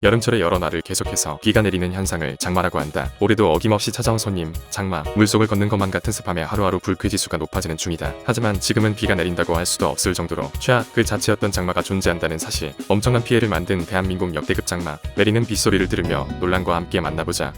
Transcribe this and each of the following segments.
여름철에 여러 날을 계속해서 비가 내리는 현상을 장마라고 한다. 올해도 어김없이 찾아온 손님, 장마, 물속을 걷는 것만 같은 습함에 하루하루 불쾌지수가 높아지는 중이다. 하지만 지금은 비가 내린다고 할 수도 없을 정도로 최악 그 자체였던 장마가 존재한다는 사실, 엄청난 피해를 만든 대한민국 역대급 장마, 내리는 빗소리를 들으며 논란과 함께 만나보자.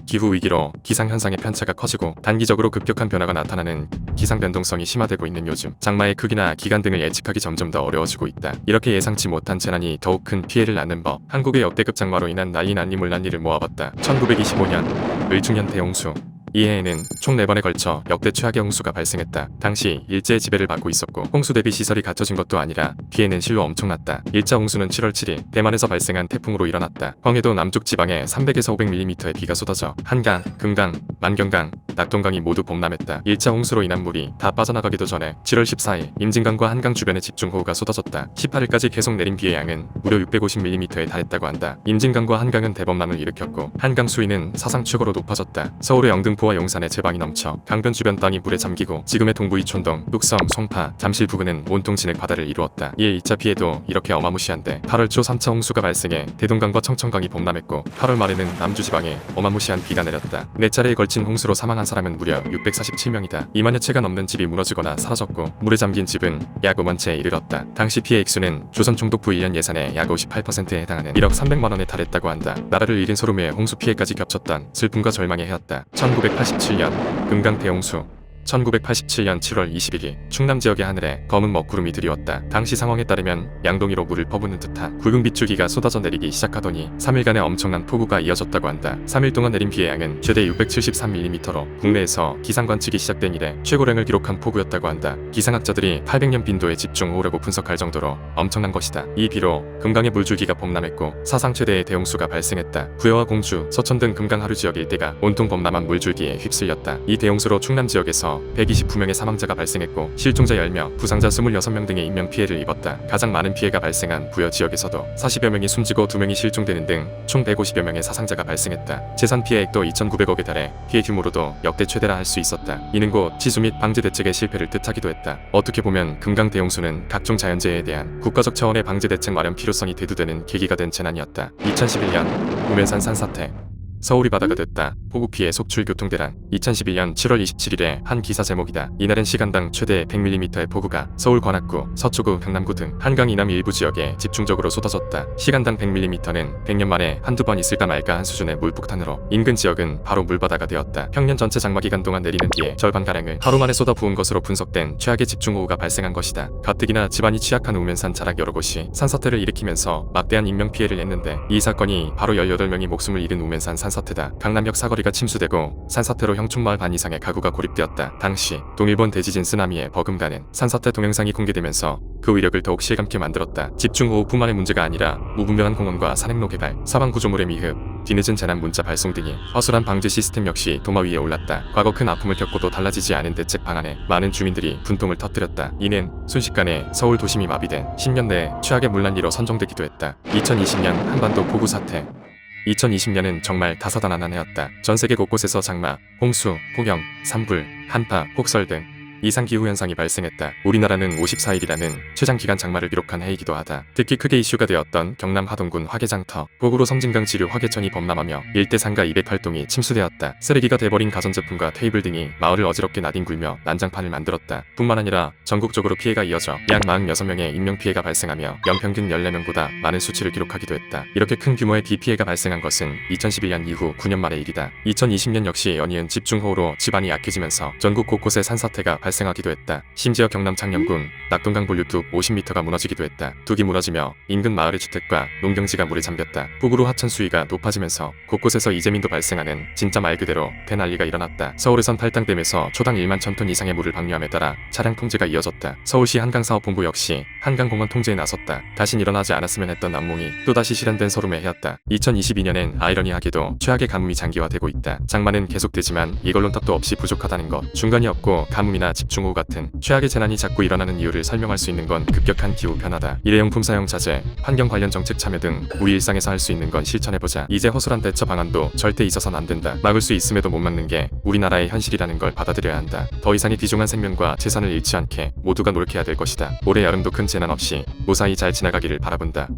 기후위기로 기상현상의 편차가 커지고 단기적으로 급격한 변화가 나타나는 기상변동성이 심화되고 있는 요즘, 장마의 크기나 기간 등을 예측하기 점점 더 어려워지고 있다. 이렇게 예상치 못한 재난이 더욱 큰 피해를 낳는 법, 한국의 역대급 장마로 인한 난리 물난리를 모아봤다. 1925년 을중년 대홍수, 이해에는 총 4번에 걸쳐 역대 최악의 홍수가 발생했다. 당시 일제의 지배를 받고 있었고 홍수 대비 시설이 갖춰진 것도 아니라 피해는 실로 엄청났다. 1차 홍수는 7월 7일 대만에서 발생한 태풍으로 일어났다. 황해도 남쪽 지방에 300에서 500mm의 비가 쏟아져 한강, 금강, 만경강, 낙동강이 모두 범람했다. 1차 홍수로 인한 물이 다 빠져나가기도 전에 7월 14일 임진강과 한강 주변에 집중호우가 쏟아졌다. 18일까지 계속 내린 비의 양은 무려 650mm에 달했다고 한다. 임진강과 한강은 대범람을 일으켰고 한강 수위는 사상 최고로 높아졌다. 서울의 영등포와 용산에 제방이 넘쳐 강변 주변 땅이 물에 잠기고 지금의 동부 이촌동, 뚝섬, 송파, 잠실 부근은 온통 진흙 바다를 이루었다. 이에 2차 피해도 이렇게 어마무시한데 8월 초 3차 홍수가 발생해 대동강과 청천강이 범람했고 8월 말에는 남주 지방에 어마무시한 비가 내렸다. 4차례에 걸친 홍수로 사망한 사람은 무려 647명이다. 2만여 채가 넘는 집이 무너지거나 사라졌고 물에 잠긴 집은 약 5만 채에 이르렀다. 당시 피해 액수는 조선 총독부 1년 예산의 약 58%에 해당하는 1억 300만 원에 달했다고 한다. 나라를 잃은 소름에 홍수 피해까지 겹쳤던 슬픔과 절망의 해였다. 1987년 금강 대홍수, 1987년 7월 21일 충남 지역의 하늘에 검은 먹구름이 드리웠다. 당시 상황에 따르면 양동이로 물을 퍼붓는 듯한 굵은 빗줄기가 쏟아져 내리기 시작하더니 3일간의 엄청난 폭우가 이어졌다고 한다. 3일 동안 내린 비의 양은 최대 673mm로 국내에서 기상 관측이 시작된 이래 최고량을 기록한 폭우였다고 한다. 기상학자들이 800년 빈도의 집중호우라고 분석할 정도로 엄청난 것이다. 이 비로 금강의 물줄기가 범람했고 사상 최대의 대홍수가 발생했다. 부여와 공주, 서천 등 금강 하류 지역 일대가 온통 범람한 물줄기에 휩쓸렸다. 이 대홍수로 충남 지역에서 129명의 사망자가 발생했고 실종자 10명, 부상자 26명 등의 인명피해를 입었다. 가장 많은 피해가 발생한 부여 지역에서도 40여 명이 숨지고 2명이 실종되는 등 총 150여 명의 사상자가 발생했다. 재산 피해액도 2,900억에 달해 피해 규모로도 역대 최대라 할 수 있었다. 이는 곧 치수 및 방제 대책의 실패를 뜻하기도 했다. 어떻게 보면 금강 대홍수는 각종 자연재해에 대한 국가적 차원의 방제 대책 마련 필요성이 대두되는 계기가 된 재난이었다. 2011년 우면산 산사태, 서울이 바다가 됐다. 폭우 피해 속출 교통대란. 2011년 7월 27일에 한 기사 제목이다. 이날은 시간당 최대 100mm의 폭우가 서울 관악구, 서초구, 강남구 등 한강 이남 일부 지역에 집중적으로 쏟아졌다. 시간당 100mm는 100년 만에 한두 번 있을까 말까 한 수준의 물폭탄으로 인근 지역은 바로 물바다가 되었다. 평년 전체 장마 기간 동안 내리는 비의 절반가량을 하루 만에 쏟아부은 것으로 분석된 최악의 집중호우가 발생한 것이다. 가뜩이나 지반이 취약한 우면산 자락 여러 곳이 산사태를 일으키면서 막대한 인명피해를 냈는데 이 사건이 바로 18명이 목숨을 잃은 우면산 산사태다. 강남역 사거리가 침수되고 산사태로 형충마을 반 이상의 가구가 고립되었다. 당시 동일본 대지진 쓰나미에 버금가는 산사태 동영상이 공개되면서 그 위력을 더욱 실감케 만들었다. 집중호우뿐만의 문제가 아니라 무분별한 공원과 산행로 개발, 사방 구조물의 미흡, 뒤늦은 재난 문자 발송 등이 허술한 방제 시스템 역시 도마 위에 올랐다. 과거 큰 아픔을 겪고도 달라지지 않은 대책 방안에 많은 주민들이 분통을 터뜨렸다. 이는 순식간에 서울 도심이 마비된 10년 내에 최악의 물난리로 선정되기도 했다. 2020년 한반도 폭우 사태. 2020년은 정말 다사다난한 해였다. 전세계 곳곳에서 장마, 홍수, 폭염, 산불, 한파, 폭설 등 이상기후 현상이 발생했다. 우리나라는 54일이라는 최장기간 장마를 기록한 해이기도 하다. 특히 크게 이슈가 되었던 경남 하동군 화개장터, 거구로 섬진강 지류 화개천이 범람하며 일대 상가 208동이 침수되었다. 쓰레기가 돼버린 가전제품과 테이블 등이 마을을 어지럽게 나뒹굴며 난장판을 만들었다. 뿐만 아니라 전국적으로 피해가 이어져 약 46명의 인명피해가 발생하며 연평균 14명보다 많은 수치를 기록하기도 했다. 이렇게 큰 규모의 비 피해가 발생한 것은 2011년 이후 9년 만의 일이다. 2020년 역시 연이은 집중호우로 지반이 약해지면서 전국 곳곳에 산사태가 발생하기도 했다. 심지어 경남 창녕군 낙동강 본류뚝 50m가 무너지기도 했다. 뚝이 무너지며 인근 마을의 주택과 농경지가 물에 잠겼다. 북으로 하천 수위가 높아지면서 곳곳에서 이재민도 발생하는 진짜 말 그대로 대난리가 일어났다. 서울에선 팔당댐에서 초당 1만 1000톤 이상의 물을 방류함에 따라 차량 통제가 이어졌다. 서울시 한강사업본부 역시 한강공원 통제에 나섰다. 다신 일어나지 않았으면 했던 악몽이 또다시 실현된 서름의 해였다. 2022년엔 아이러니하게도 최악의 가뭄이 장기화되고 있다. 장마는 계속되지만 이걸론 탑도 없이 부족하다는 것. 중간이 없고 가뭄이나 집중호우 같은 최악의 재난이 자꾸 일어나는 이유를 설명할 수 있는 건 급격한 기후 변화다. 일회용품 사용 자제, 환경 관련 정책 참여 등 우리 일상에서 할 수 있는 건 실천해보자. 이제 허술한 대처 방안도 절대 있어선 안 된다. 막을 수 있음에도 못 막는 게 우리나라의 현실이라는 걸 받아들여야 한다. 더 이상의 귀중한 생명과 재산을 잃지 않게 모두가 노력해야 될 것이다. 올해 여름도 큰 재난 없이 무사히 잘 지나가기를 바라본다.